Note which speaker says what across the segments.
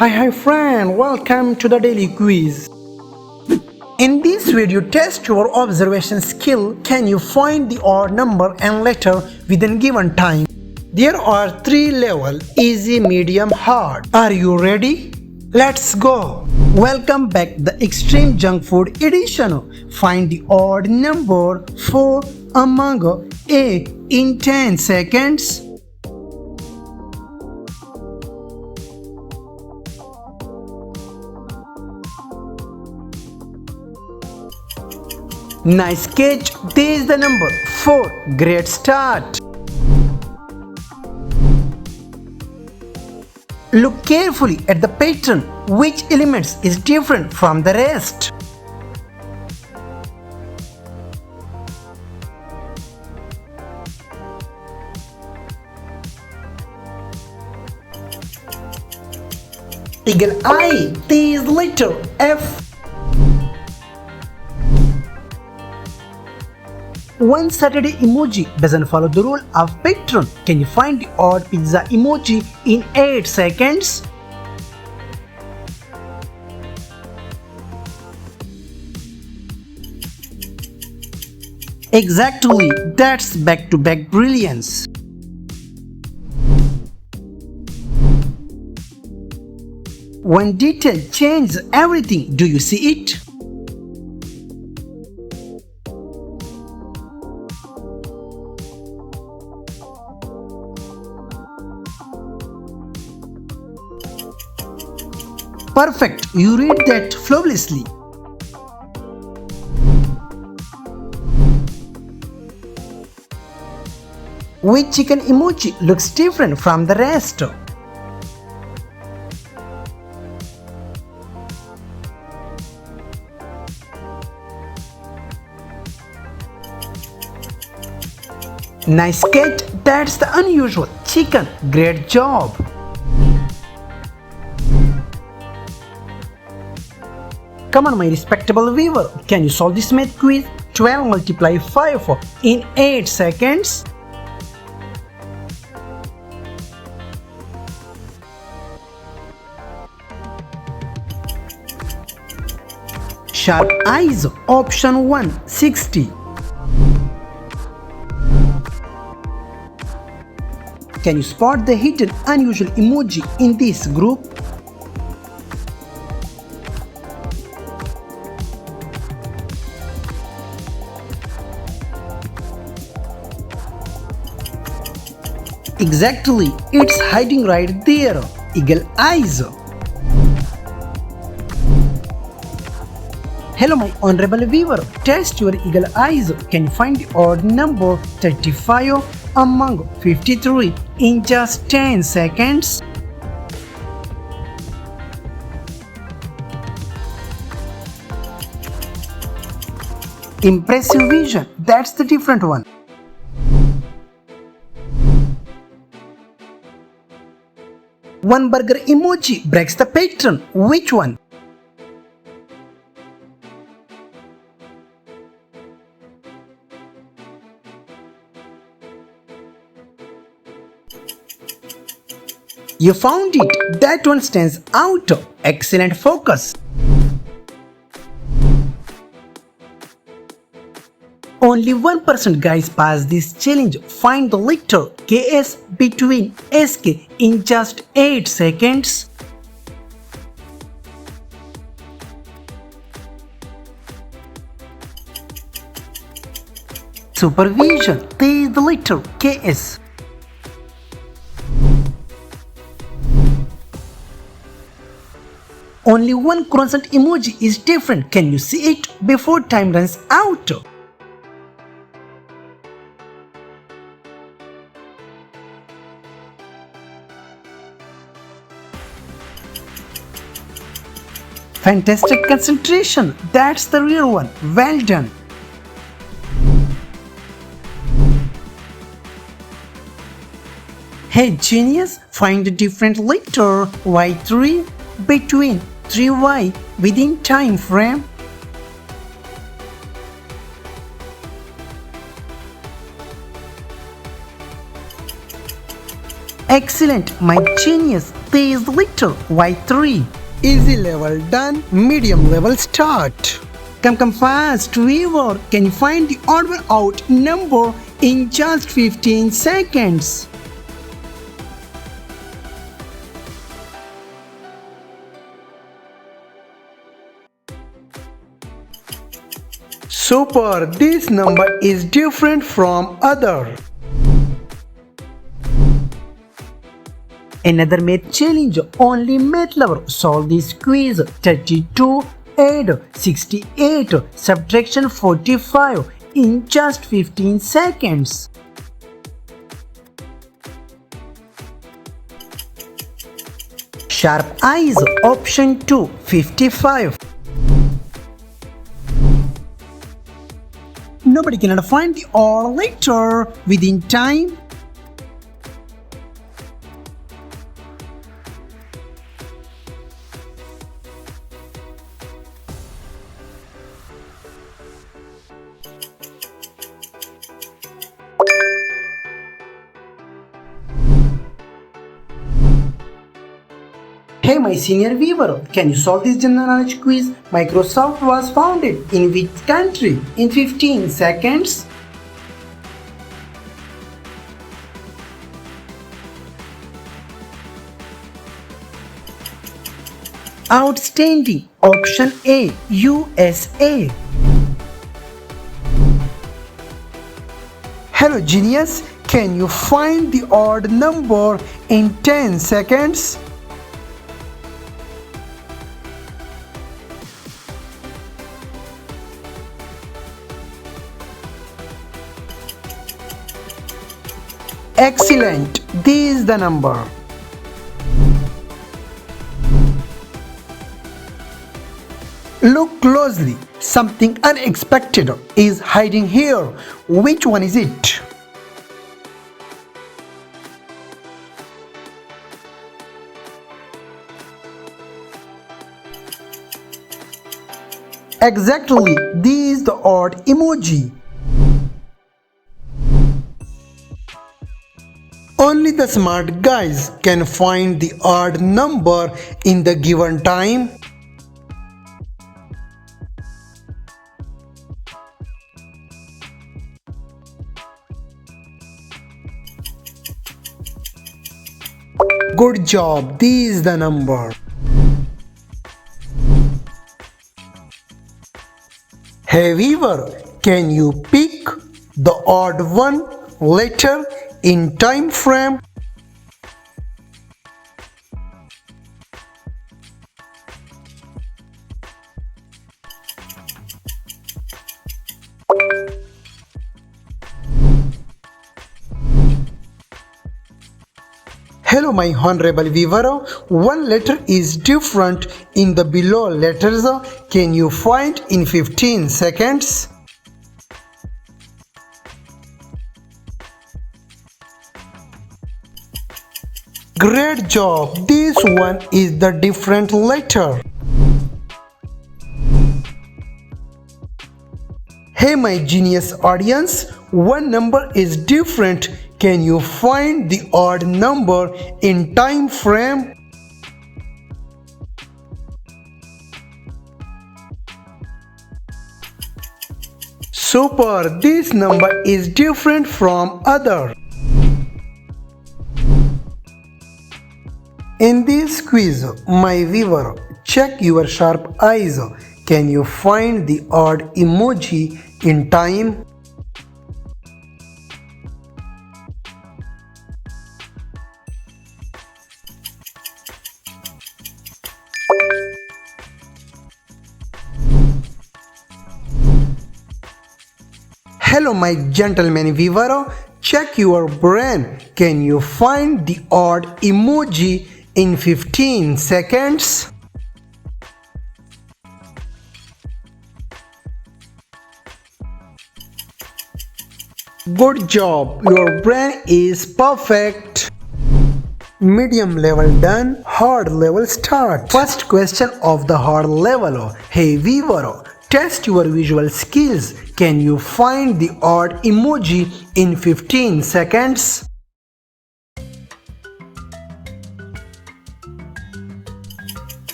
Speaker 1: Hi friend, welcome to the daily quiz. In this video, test your observation skill. Can you find the odd number and letter within given time? There are 3 levels: easy, medium, hard. Are you ready? Let's go. Welcome back the extreme junk food edition. Find the odd number 4 among 8 in 10 seconds. Nice catch. There is the number 4. Great start. Look carefully at the pattern. Which elements is different from the rest? Eagle eye. There is letter F. One Saturday emoji doesn't follow the rule of pattern. Can you find the odd pizza emoji in 8 seconds? Exactly, that's back-to-back brilliance. One detail changes everything. Do you see it? Perfect, you read that flawlessly. Which chicken emoji looks different from the rest? Nice catch, that's the unusual chicken. Great job. Come on my respectable viewer, can you solve this math quiz? 12 multiply 5 in 8 seconds. Sharp eyes, option 1, 60. Can you spot the hidden unusual emoji in this group? Exactly, it's hiding right there. Eagle eyes. Hello my honorable viewer, test your eagle eyes. Can you find the odd number 35 among 53 in just 10 seconds? Impressive vision, that's the different one. One burger emoji breaks the pattern. Which one? You found it. That one stands out. Excellent focus. Only 1% guys pass this challenge. Find the letter KS between SK in just 8 seconds. Supervision. There is the letter KS. Only one croissant emoji is different. Can you see it before time runs out? Fantastic concentration. That's the real one. Well done. Hey genius, find a different letter Y3 between 3Y within time frame. Excellent, my genius. this letter Y3. Easy level done, medium level start. Come fast, viewer. Can you find the odd one out number in just 15 seconds? Super, this number is different from other. Another math challenge, only math lover solve this quiz. 32 add 68 subtraction 45 in just 15 seconds. Sharp eyes, option 2, 55. Nobody cannot find the odd letter within time. Hey my senior viewer, can you solve this general knowledge quiz? Microsoft was founded in which country in 15 seconds? Outstanding. Option A, USA. Hello genius, can you find the odd number in 10 seconds? Excellent, this is the number. Look closely, something unexpected is hiding here. Which one is it? Exactly, this is the odd emoji. Only the smart guys can find the odd number in the given time. Good job, this is the number. Hey viewer, can you pick the odd one letter in time frame? Hello my honorable viewer, one letter is different in the below letters. Can you find in 15 seconds? Great job, this one is the different letter. Hey my genius audience, one number is different. Can you find the odd number in time frame? Super, this number is different from other. In this quiz, my viewer, check your sharp eyes. Can you find the odd emoji in time? Hello my gentleman viewer, check your brain. Can you find the odd emoji in 15 seconds? Good job, your brain is perfect. Medium level done, hard level start. First question of the hard level. Hey viewer, test your visual skills. Can you find the odd emoji in 15 seconds?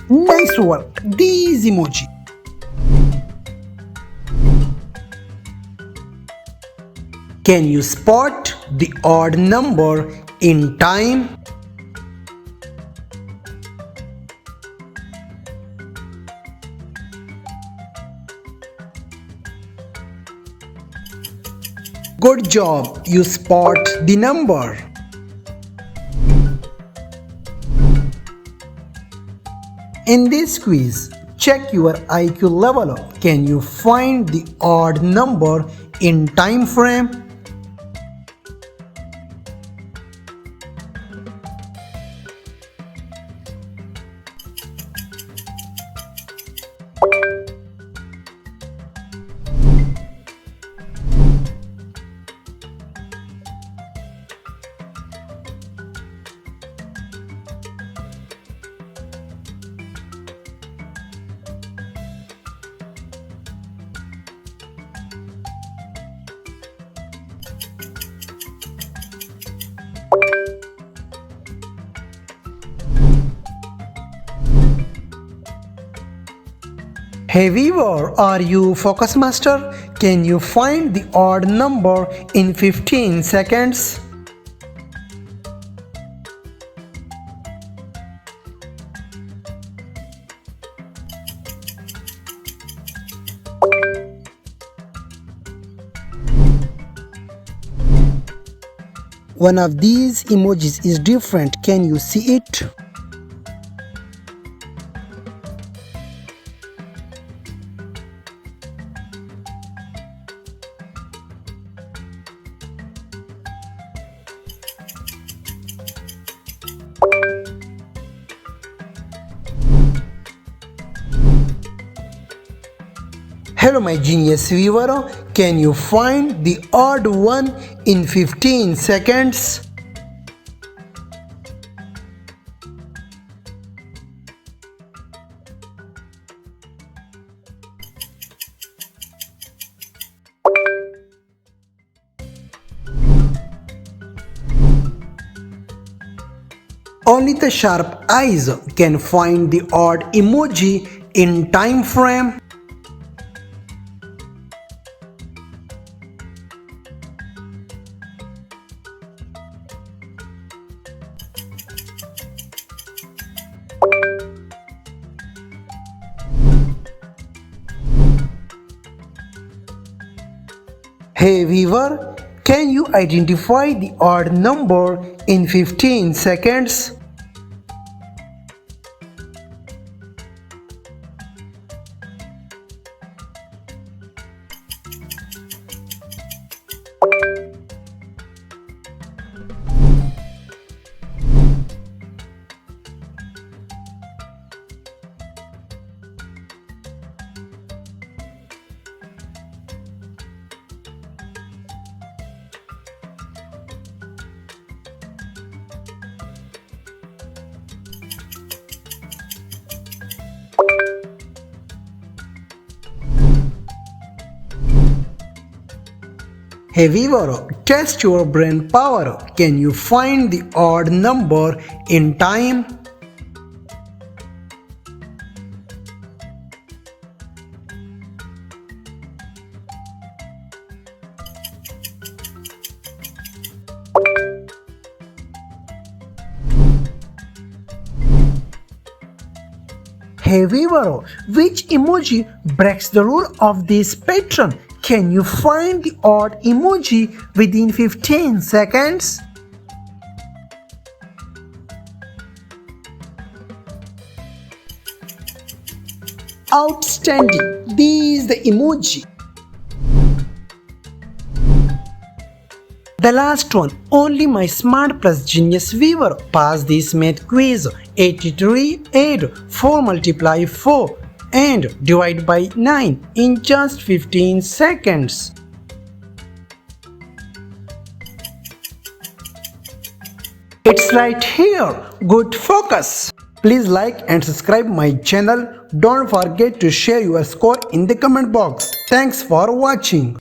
Speaker 1: Nice work. These emoji. Can you spot the odd number in time? Good job, you spot the number. In this quiz, check your IQ level. Can you find the odd number in time frame? Hey viewer, are you focus master? Can you find the odd number in 15 seconds? One of these emojis is different. Can you see it? Hello my genius viewer, can you find the odd one in 15 seconds? Only the sharp eyes can find the odd emoji in time frame. Hey viewer, can you identify the odd number in 15 seconds? Hey viewer, test your brain power. Can you find the odd number in time? Hey viewer, which emoji breaks the rule of this pattern? Can you find the odd emoji within 15 seconds? Outstanding! This is the emoji. The last one, only my smart plus genius viewer passed this math quiz. 83 add 4 multiply 4 and divide by 9 in just 15 seconds. It's right here. Good focus. Please like and subscribe my channel. Don't forget to share your score in the comment box. Thanks for watching.